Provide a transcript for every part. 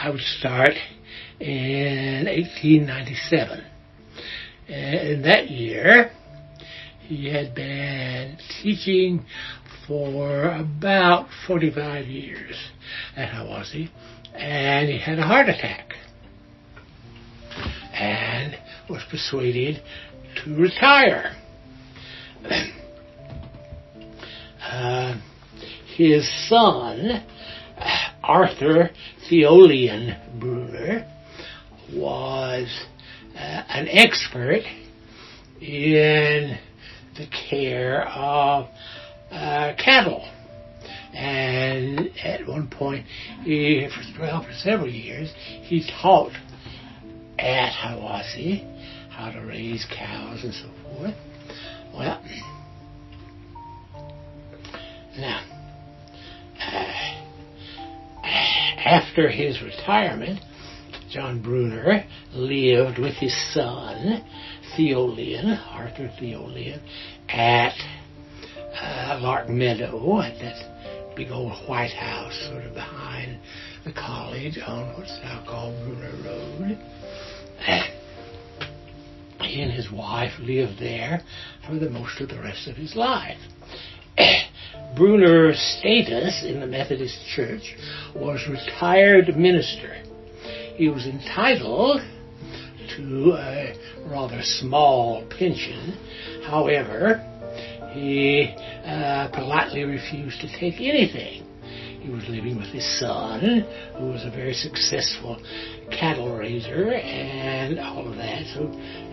I would start in 1897. In that year, he had been teaching for about 45 years at Hiwassee, and he had a heart attack and was persuaded to retire. His son, Arthur Theolian Brunner, was an expert in the care of cattle, and at one point, for several years, he taught at Hiwassee how to raise cows and so forth. Well, now, after his retirement, John Brunner lived with his son, Arthur Theolian, at Lark Meadow, at that big old white house sort of behind the college on what's now called Brunner Road. He and his wife lived there for the most of the rest of his life. Brunner's status in the Methodist Church was retired minister. He was entitled to a rather small pension. However, he politely refused to take anything. He was living with his son, who was a very successful cattle raiser and all of that, so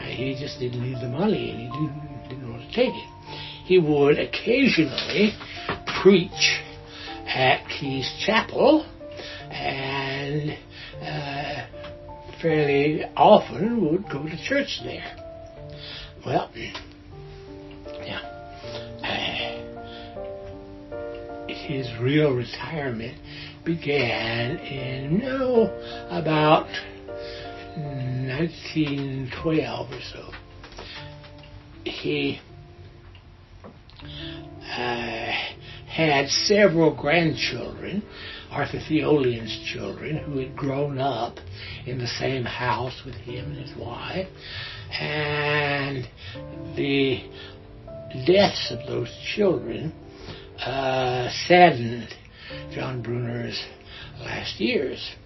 he just didn't need the money, and he didn't want to take it. He would occasionally preach at Key's Chapel, and fairly often would go to church there. Well, his real retirement began in about 1912 or so. He had several grandchildren, Arthur Theolian's children, who had grown up in the same house with him and his wife, and the deaths of those children saddened John Brunner's last years.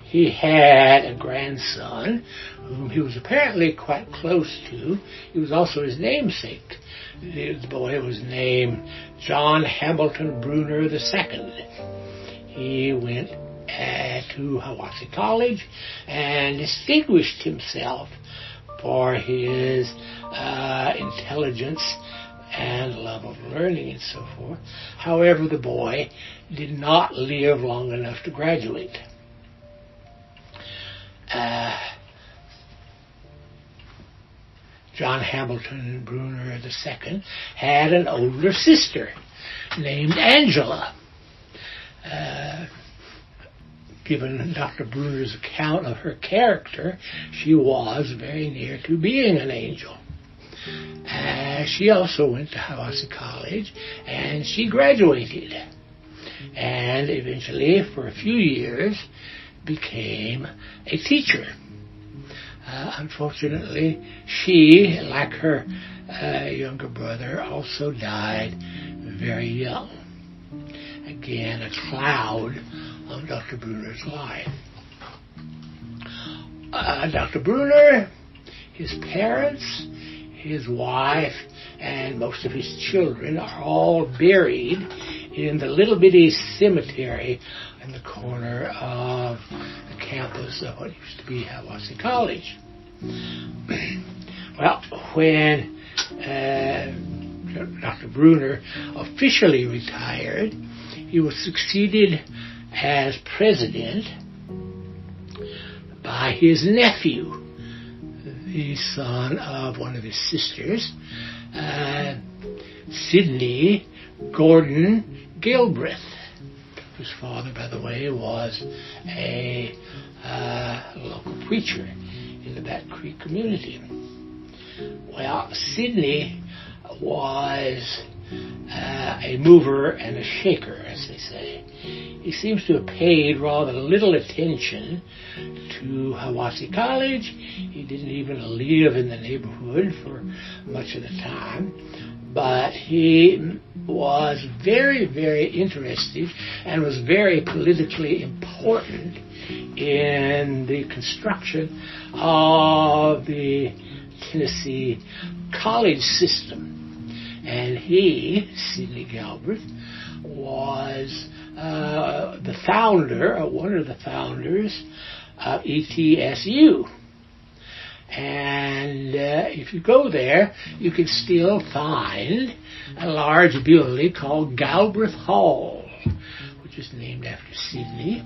He had a grandson whom he was apparently quite close to. He was also his namesake. The boy was named John Hamilton Brunner II. He went to Hiwassee College and distinguished himself for his intelligence and love of learning and so forth. However, the boy did not live long enough to graduate. John Hamilton Brunner II had an older sister named Angela. Given Dr. Brunner's account of her character, she was very near to being an angel. She also went to Hiwassee College, and she graduated, and eventually, for a few years, became a teacher. Unfortunately, she, like her younger brother, also died very young. Again, a cloud on Dr. Brunner's life. Dr. Brunner, his parents, his wife, and most of his children are all buried in the little bitty cemetery in the corner of the campus of what used to be Hiwassee College. Well, when Dr. Brunner officially retired, he was succeeded as president by his nephew, the son of one of his sisters, Sidney Gordon Gilbreth, whose father, by the way, was a local preacher in the Bat Creek community. Well, Sidney was a mover and a shaker, as they say. he seems to have paid rather little attention to Hiwassee College. He didn't even live in the neighborhood for much of the time. But he was very, very interested and was very politically important in the construction of the Tennessee college system. And he, Sidney Galbraith, was the founder, or one of the founders of ETSU. And if you go there, you can still find a large building called Galbraith Hall, which is named after Sidney,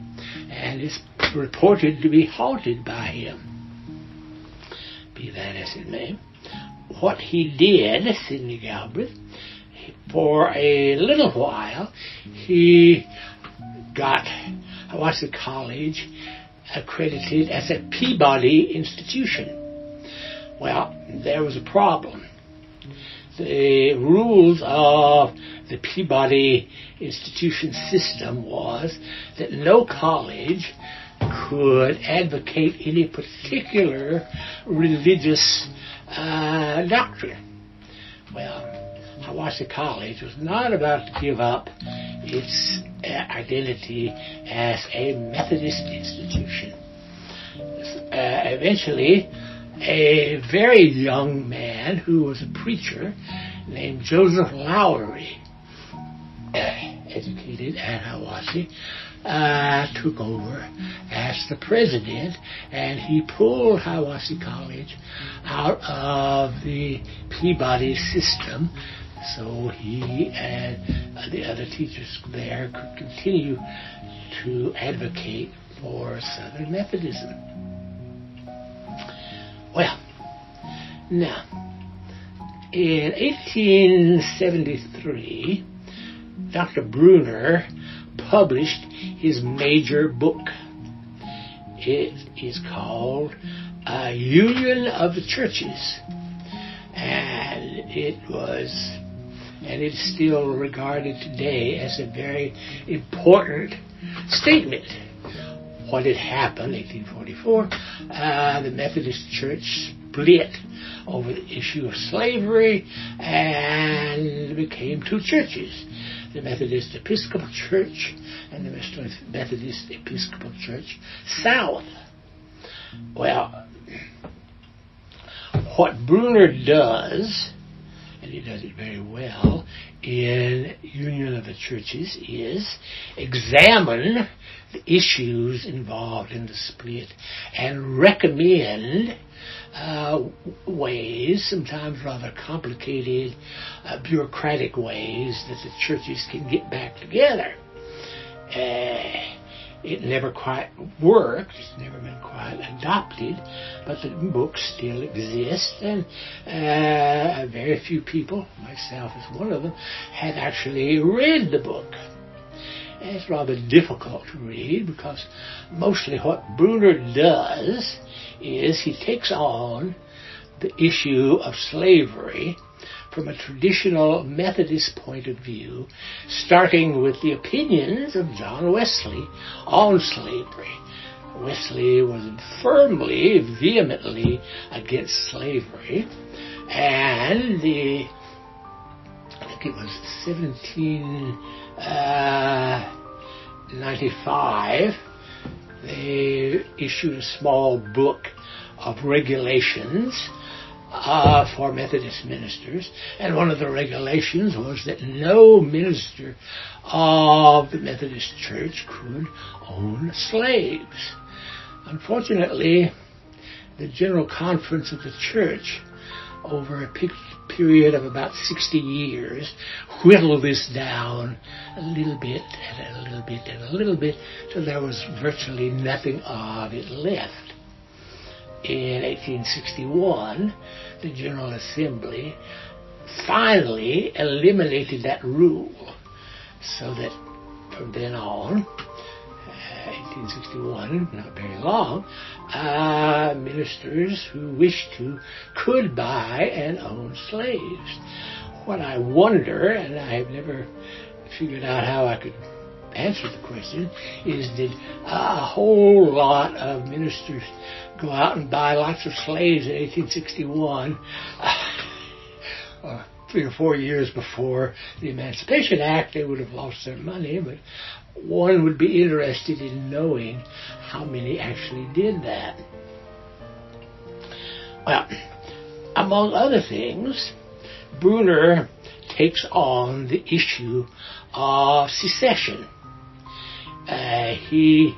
and is reported to be haunted by him. Be that as it may. What he did, Sidney Galbraith, for a little while, he got Hiwassee College accredited as a Peabody institution. Well, there was a problem. The rules of the Peabody institution system was that no college could advocate any particular religious doctrine. Well, Hiwassee College was not about to give up its identity as a Methodist institution. Eventually, a very young man who was a preacher named Joseph Lowry, educated at Hiwassee, took over as the president, and he pulled Hiwassee College out of the Peabody system so he and the other teachers there could continue to advocate for Southern Methodism. Well, now, in 1873, Dr. Brunner published his major book. It is called Union of the Churches, and it's still regarded today as a very important statement. What had happened, 1844, the Methodist Church split over the issue of slavery and became two churches, the Methodist Episcopal Church and the Methodist Episcopal Church South. Well, what Brunner does, and he does it very well, in Union of the Churches, is examine the issues involved in the split and recommend ways, sometimes rather complicated, bureaucratic ways that the churches can get back together. It never quite worked, it's never been quite adopted, but the book still exists, and very few people, myself as one of them, had actually read the book. And it's rather difficult to read because mostly what Brunner does is he takes on the issue of slavery from a traditional Methodist point of view, starting with the opinions of John Wesley on slavery. Wesley was firmly, vehemently against slavery, and I think it was 1795, they issued a small book of regulations for Methodist ministers, and one of the regulations was that no minister of the Methodist Church could own slaves. Unfortunately, the General Conference of the Church, over a period of about 60 years, whittled this down a little bit and a little bit and a little bit till there was virtually nothing of it left. In 1861, the General Assembly finally eliminated that rule, so that from then on, 1861, not very long, ministers who wished to could buy and own slaves. What I wonder, and I have never figured out how I could answer the question is, did a whole lot of ministers go out and buy lots of slaves in 1861, 3 or 4 years before the Emancipation Act? They would have lost their money, but one would be interested in knowing how many actually did that. Well, among other things, Brunner takes on the issue of secession. He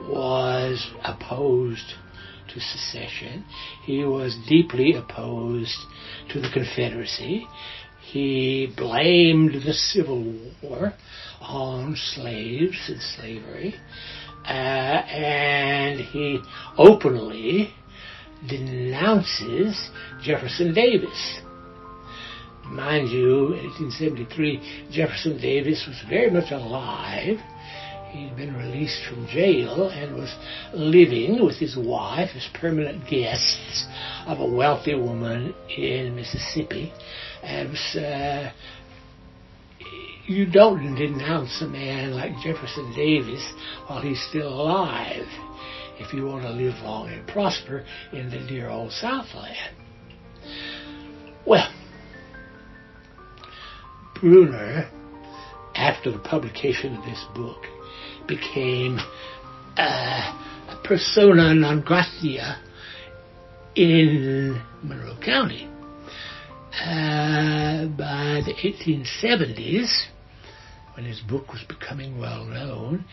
was opposed to secession. He was deeply opposed to the Confederacy. He blamed the Civil War on slaves and slavery, and he openly denounces Jefferson Davis. Mind you, in 1873, Jefferson Davis was very much alive. He'd been released from jail and was living with his wife as permanent guests of a wealthy woman in Mississippi. And you don't denounce a man like Jefferson Davis while he's still alive if you want to live long and prosper in the dear old Southland. Well, Brunner, after the publication of this book, became a persona non grata in Monroe County. By the 1870s, when his book was becoming well known,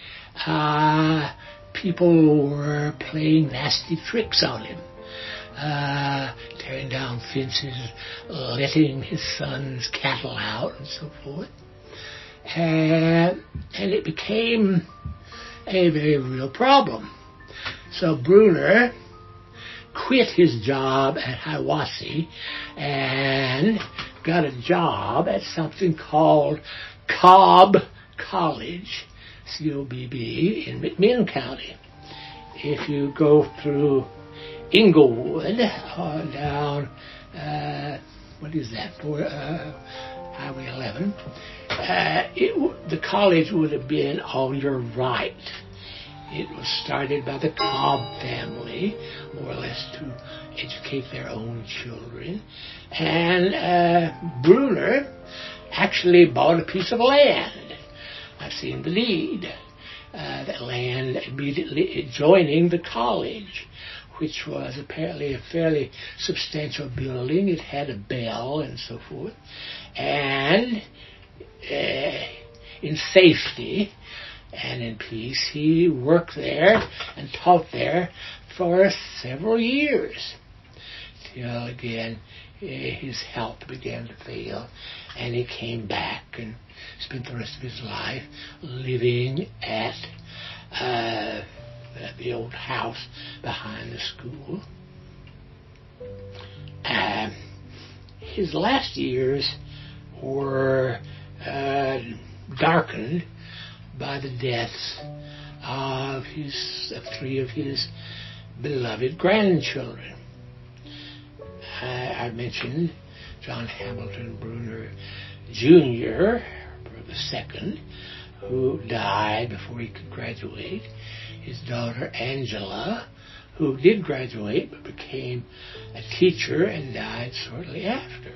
people were playing nasty tricks on him, tearing down fences, letting his son's cattle out, and so forth. And it became a very real problem. So Brunner quit his job at Hiwassee and got a job at something called Cobb College, C-O-B-B, in McMinn County. If you go through Inglewood, down, what is that, Highway 11, the college would have been on your right. It was started by the Cobb family, more or less to educate their own children. And Brunner actually bought a piece of land. I've seen the deed. That land immediately adjoining the college, which was apparently a fairly substantial building. It had a bell and so forth. And in safety and in peace, he worked there and taught there for several years, till again his health began to fail, and he came back and spent the rest of his life living at the old house behind the school. His last years were darkened by the deaths of 3 of his beloved grandchildren. I mentioned John Hamilton Brunner Jr., the second, who died before he could graduate. His daughter Angela, who did graduate but became a teacher and died shortly after.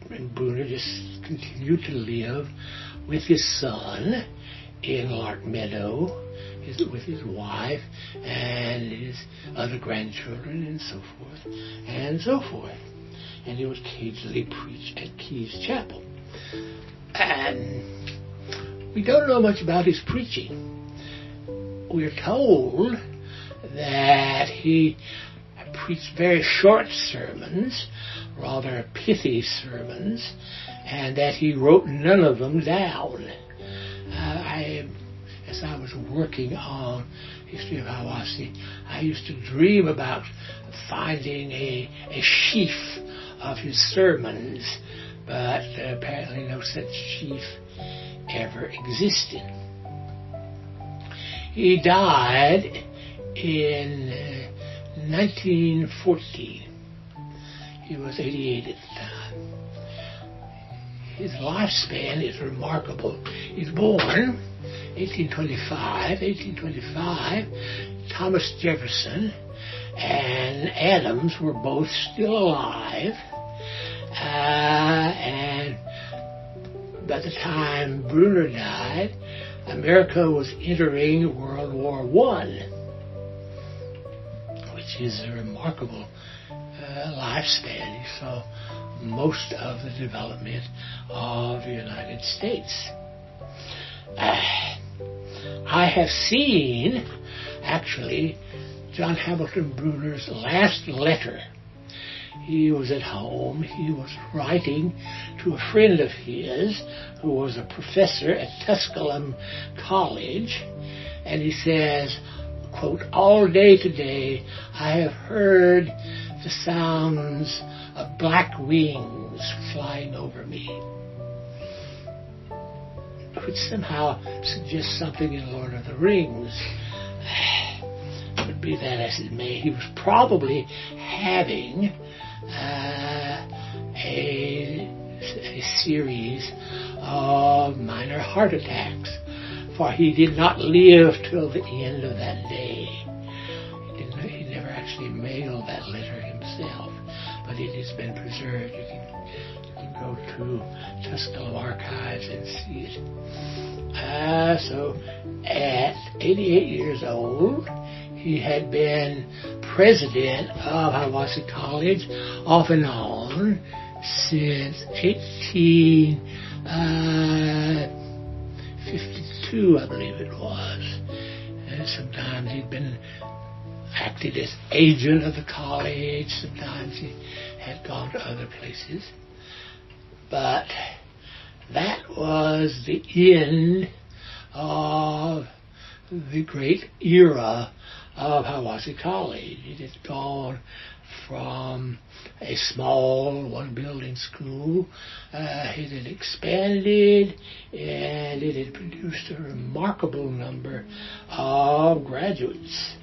And Brunner just continued to live with his son in Lark Meadow, with his wife and his other grandchildren and so forth and so forth. And he would occasionally preach at Key's Chapel. And we don't know much about his preaching. We're told that he preached very short sermons, rather pithy sermons, and that he wrote none of them down. As I was working on History of Hiwassee, I used to dream about finding a sheaf of his sermons, but apparently no such sheaf ever existed. He died in 1914. He was 88 at the time. his lifespan is remarkable. He's born 1825. Thomas Jefferson and Adams were both still alive. And by the time Brunner died, America was entering World War I, which is a remarkable lifespan. He saw most of the development of the United States. I have seen, actually, John Hamilton Brunner's last letter. He was at home. He was writing to a friend of his who was a professor at Tusculum College, and he says, quote, "All day today I have heard the sounds of black wings flying over me," which somehow suggests something in Lord of the Rings. But be that as it may, he was probably having a series of minor heart attacks, for he did not live till the end of that day. He never actually mailed that letter himself, but it has been preserved. You can go to Tusculum Archives and see it. So at 88 years old, he had been president of Hiwassee College off and on since 1852, I believe it was. And sometimes he'd been acted as agent of the college, sometimes he had gone to other places. But that was the end of the great era of Hiwassee College. It had gone from a small one-building school. It had expanded, and it had produced a remarkable number of graduates.